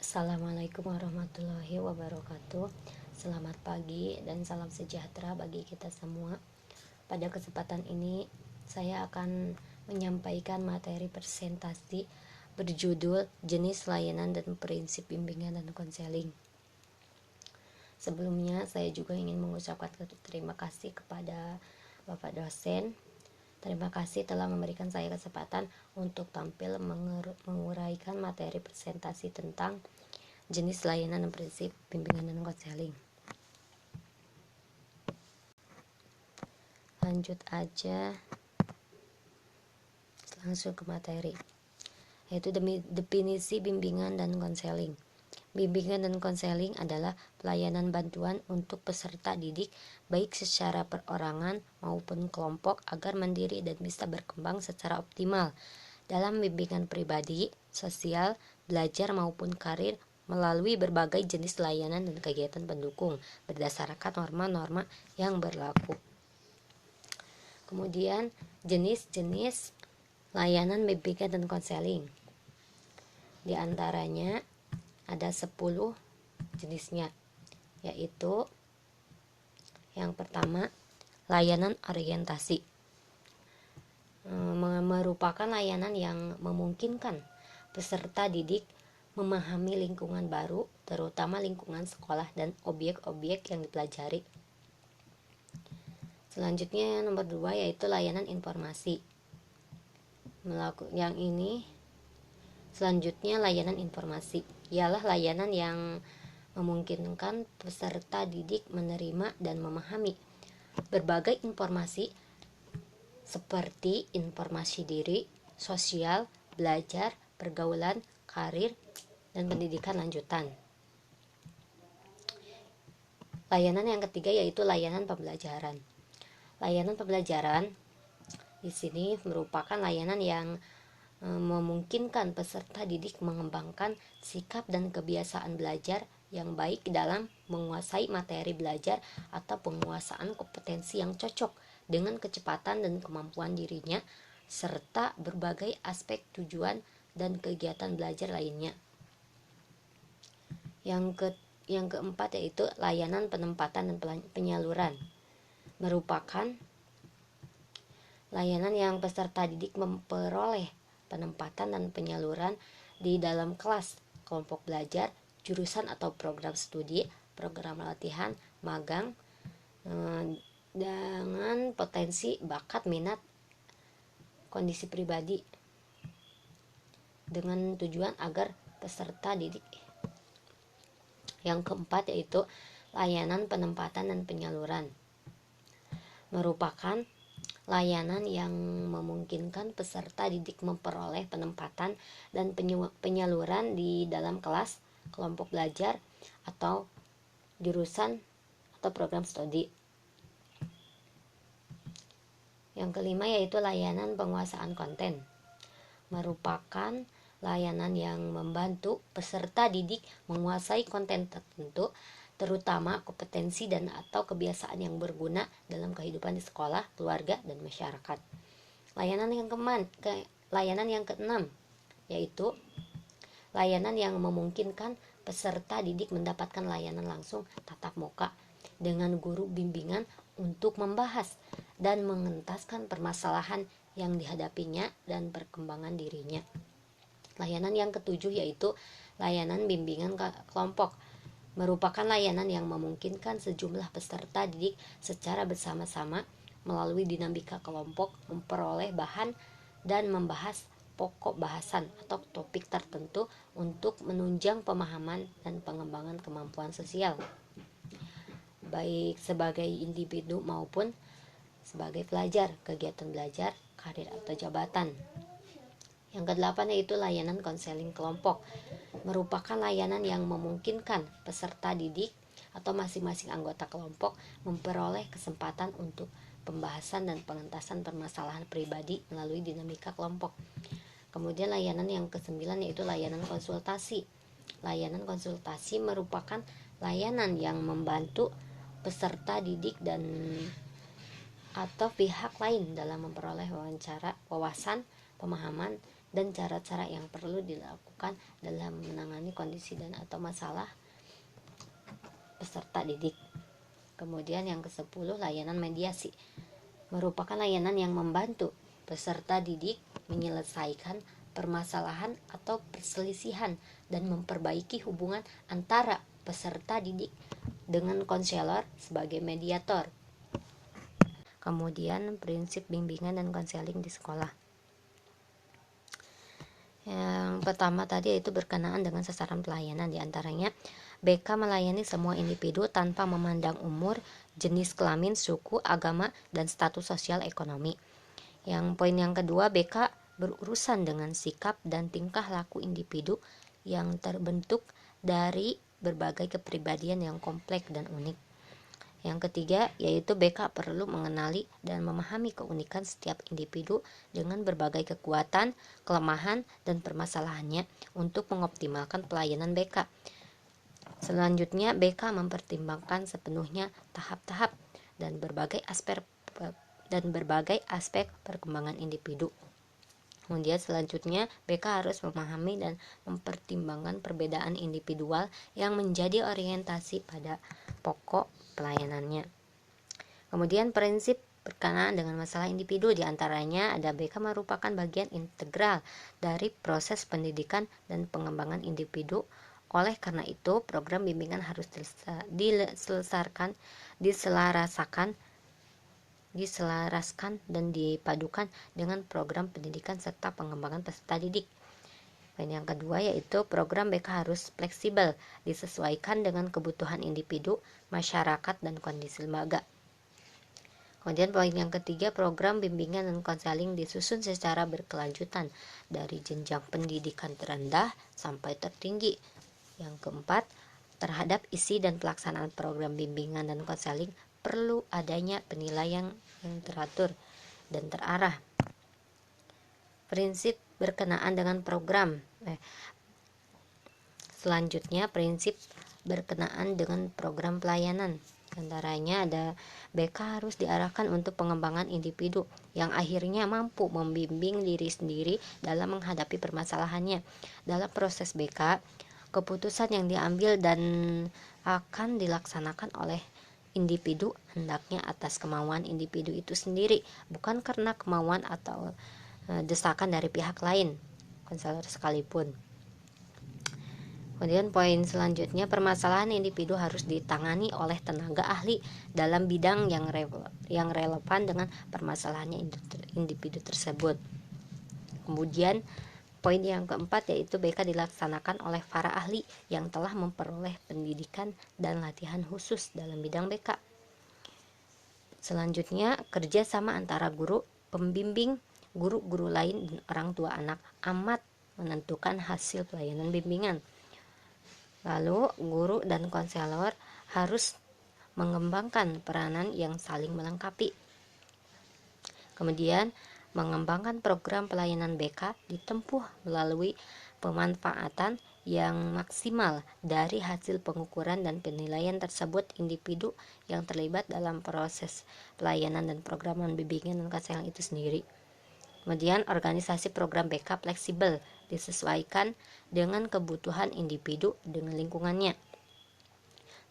Assalamualaikum warahmatullahi wabarakatuh. Selamat pagi dan salam sejahtera bagi kita semua. Pada kesempatan ini saya akan menyampaikan materi presentasi berjudul jenis layanan dan prinsip bimbingan dan konseling. Sebelumnya saya juga ingin mengucapkan terima kasih kepada Bapak dosen. Terima kasih telah memberikan saya kesempatan untuk tampil menguraikan materi presentasi tentang jenis layanan dan prinsip bimbingan dan konseling. Lanjut aja langsung ke materi, yaitu definisi bimbingan dan konseling. Bimbingan dan konseling adalah pelayanan bantuan untuk peserta didik baik secara perorangan maupun kelompok agar mandiri dan bisa berkembang secara optimal dalam bimbingan pribadi, sosial, belajar maupun karir melalui berbagai jenis layanan dan kegiatan pendukung berdasarkan norma-norma yang berlaku. Kemudian jenis-jenis layanan bimbingan dan konseling. Di antaranya ada 10 jenisnya, yaitu yang pertama, layanan orientasi. Merupakan layanan yang memungkinkan peserta didik memahami lingkungan baru, terutama lingkungan sekolah dan objek-objek yang dipelajari. Selanjutnya nomor 2 yaitu layanan informasi. Selanjutnya layanan informasi ialah layanan yang memungkinkan peserta didik menerima dan memahami berbagai informasi seperti informasi diri, sosial, belajar, pergaulan, karir, dan pendidikan lanjutan. Layanan yang ketiga yaitu layanan pembelajaran. Layanan pembelajaran di sini merupakan layanan yang memungkinkan peserta didik mengembangkan sikap dan kebiasaan belajar yang baik dalam menguasai materi belajar atau penguasaan kompetensi yang cocok dengan kecepatan dan kemampuan dirinya serta berbagai aspek tujuan dan kegiatan belajar lainnya. Yang keempat yaitu layanan penempatan dan penyaluran. Merupakan layanan yang peserta didik memperoleh penempatan dan penyaluran di dalam kelas, kelompok belajar, jurusan atau program studi, program latihan, magang, dengan potensi, bakat, minat, kondisi pribadi, dengan tujuan agar peserta didik. Yang keempat yaitu layanan penempatan dan penyaluran. Merupakan layanan yang memungkinkan peserta didik memperoleh penempatan dan penyaluran di dalam kelas, kelompok belajar, atau jurusan atau program studi. Yang kelima yaitu layanan penguasaan konten. Merupakan layanan yang membantu peserta didik menguasai konten tertentu, terutama kompetensi dan atau kebiasaan yang berguna dalam kehidupan di sekolah, keluarga, dan masyarakat. Layanan yang keenam yaitu layanan yang memungkinkan peserta didik mendapatkan layanan langsung tatap muka dengan guru bimbingan untuk membahas dan mengentaskan permasalahan yang dihadapinya dan perkembangan dirinya. Layanan yang ketujuh yaitu layanan bimbingan kelompok. Merupakan layanan yang memungkinkan sejumlah peserta didik secara bersama-sama melalui dinamika kelompok memperoleh bahan dan membahas pokok bahasan atau topik tertentu untuk menunjang pemahaman dan pengembangan kemampuan sosial, baik sebagai individu maupun sebagai pelajar, kegiatan belajar, karir atau jabatan. Yang kedelapan yaitu layanan konseling kelompok. Merupakan layanan yang memungkinkan peserta didik atau masing-masing anggota kelompok memperoleh kesempatan untuk pembahasan dan pengentasan permasalahan pribadi melalui dinamika kelompok. Kemudian layanan yang kesembilan yaitu layanan konsultasi. Layanan konsultasi merupakan layanan yang membantu peserta didik dan atau pihak lain dalam memperoleh wawasan, pemahaman, dan cara-cara yang perlu dilakukan dalam menangani kondisi dan atau masalah peserta didik. Kemudian yang ke-10, layanan mediasi. Merupakan layanan yang membantu peserta didik menyelesaikan permasalahan atau perselisihan dan memperbaiki hubungan antara peserta didik dengan konselor sebagai mediator. Kemudian prinsip bimbingan dan konseling di sekolah. Yang pertama tadi yaitu berkenaan dengan sasaran pelayanan, diantaranya BK melayani semua individu tanpa memandang umur, jenis kelamin, suku, agama, dan status sosial ekonomi. Yang poin yang kedua, BK berurusan dengan sikap dan tingkah laku individu yang terbentuk dari berbagai kepribadian yang kompleks dan unik. Yang ketiga, yaitu BK perlu mengenali dan memahami keunikan setiap individu dengan berbagai kekuatan, kelemahan, dan permasalahannya untuk mengoptimalkan pelayanan BK. Selanjutnya, BK mempertimbangkan sepenuhnya tahap-tahap dan berbagai aspek perkembangan individu. Kemudian selanjutnya, BK harus memahami dan mempertimbangkan perbedaan individual yang menjadi orientasi pada pokok pelayanannya. Kemudian prinsip berkenaan dengan masalah individu, diantaranya ada BK merupakan bagian integral dari proses pendidikan dan pengembangan individu. Oleh karena itu, program bimbingan harus diselaraskan dan dipadukan dengan program pendidikan serta pengembangan peserta didik. Dan yang kedua yaitu program BK harus fleksibel, disesuaikan dengan kebutuhan individu, masyarakat, dan kondisi lembaga. Kemudian poin yang ketiga, program bimbingan dan konseling disusun secara berkelanjutan dari jenjang pendidikan terendah sampai tertinggi. Yang keempat, terhadap isi dan pelaksanaan program bimbingan dan konseling perlu adanya penilaian yang teratur dan terarah. Prinsip berkenaan dengan program. Selanjutnya, prinsip berkenaan dengan program pelayanan. Antaranya ada BK harus diarahkan untuk pengembangan individu yang akhirnya mampu membimbing diri sendiri dalam menghadapi permasalahannya. Dalam proses BK, keputusan yang diambil dan akan dilaksanakan oleh individu hendaknya atas kemauan individu itu sendiri, bukan karena kemauan atau desakan dari pihak lain, konselor sekalipun. Kemudian poin selanjutnya, permasalahan individu harus ditangani oleh tenaga ahli dalam bidang yang relevan dengan permasalahannya individu tersebut. Kemudian poin yang keempat yaitu BK dilaksanakan oleh para ahli yang telah memperoleh pendidikan dan latihan khusus dalam bidang BK. Selanjutnya, kerjasama antara guru, pembimbing, guru-guru lain, dan orang tua anak amat menentukan hasil pelayanan bimbingan. Lalu, guru dan konselor harus mengembangkan peranan yang saling melengkapi. Kemudian, mengembangkan program pelayanan BK ditempuh melalui pemanfaatan yang maksimal dari hasil pengukuran dan penilaian tersebut individu yang terlibat dalam proses pelayanan dan program bimbingan dan konseling itu sendiri. Kemudian organisasi program BK fleksibel, disesuaikan dengan kebutuhan individu dengan lingkungannya.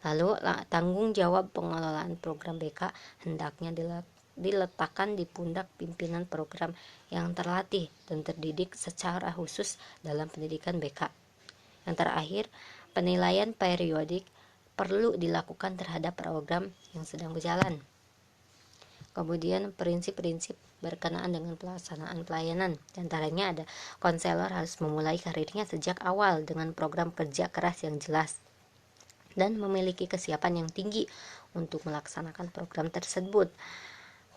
Lalu tanggung jawab pengelolaan program BK hendaknya diletakkan di pundak pimpinan program yang terlatih dan terdidik secara khusus dalam pendidikan BK. Yang terakhir, penilaian periodik perlu dilakukan terhadap program yang sedang berjalan. Kemudian prinsip-prinsip berkenaan dengan pelaksanaan pelayanan, diantaranya ada konselor harus memulai karirnya sejak awal dengan program kerja keras yang jelas dan memiliki kesiapan yang tinggi untuk melaksanakan program tersebut.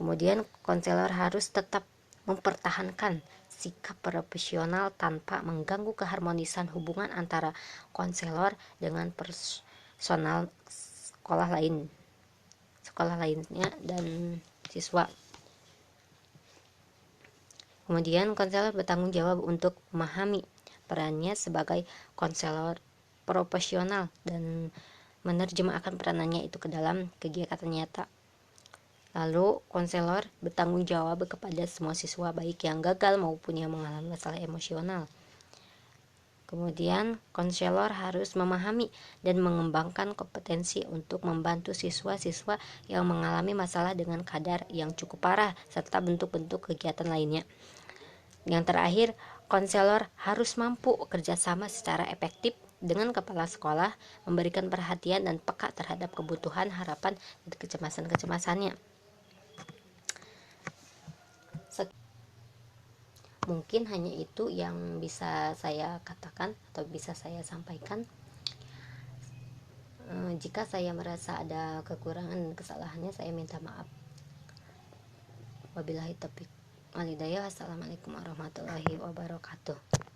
Kemudian konselor harus tetap mempertahankan sikap profesional tanpa mengganggu keharmonisan hubungan antara konselor dengan personal sekolah lainnya dan siswa. Kemudian konselor bertanggung jawab untuk memahami perannya sebagai konselor profesional dan menerjemahkan peranannya itu ke dalam kegiatan nyata. Lalu, konselor bertanggung jawab kepada semua siswa baik yang gagal maupun yang mengalami masalah emosional. Kemudian, konselor harus memahami dan mengembangkan kompetensi untuk membantu siswa-siswa yang mengalami masalah dengan kadar yang cukup parah serta bentuk-bentuk kegiatan lainnya. Yang terakhir, konselor harus mampu kerjasama secara efektif dengan kepala sekolah, memberikan perhatian dan peka terhadap kebutuhan, harapan, dan kecemasan-kecemasannya. Mungkin hanya itu yang bisa saya katakan atau bisa saya sampaikan. Jika saya merasa ada kekurangan dan kesalahannya, saya minta maaf. Wabillahi taufiq wal hidayah. Wassalamualaikum warahmatullahi wabarakatuh.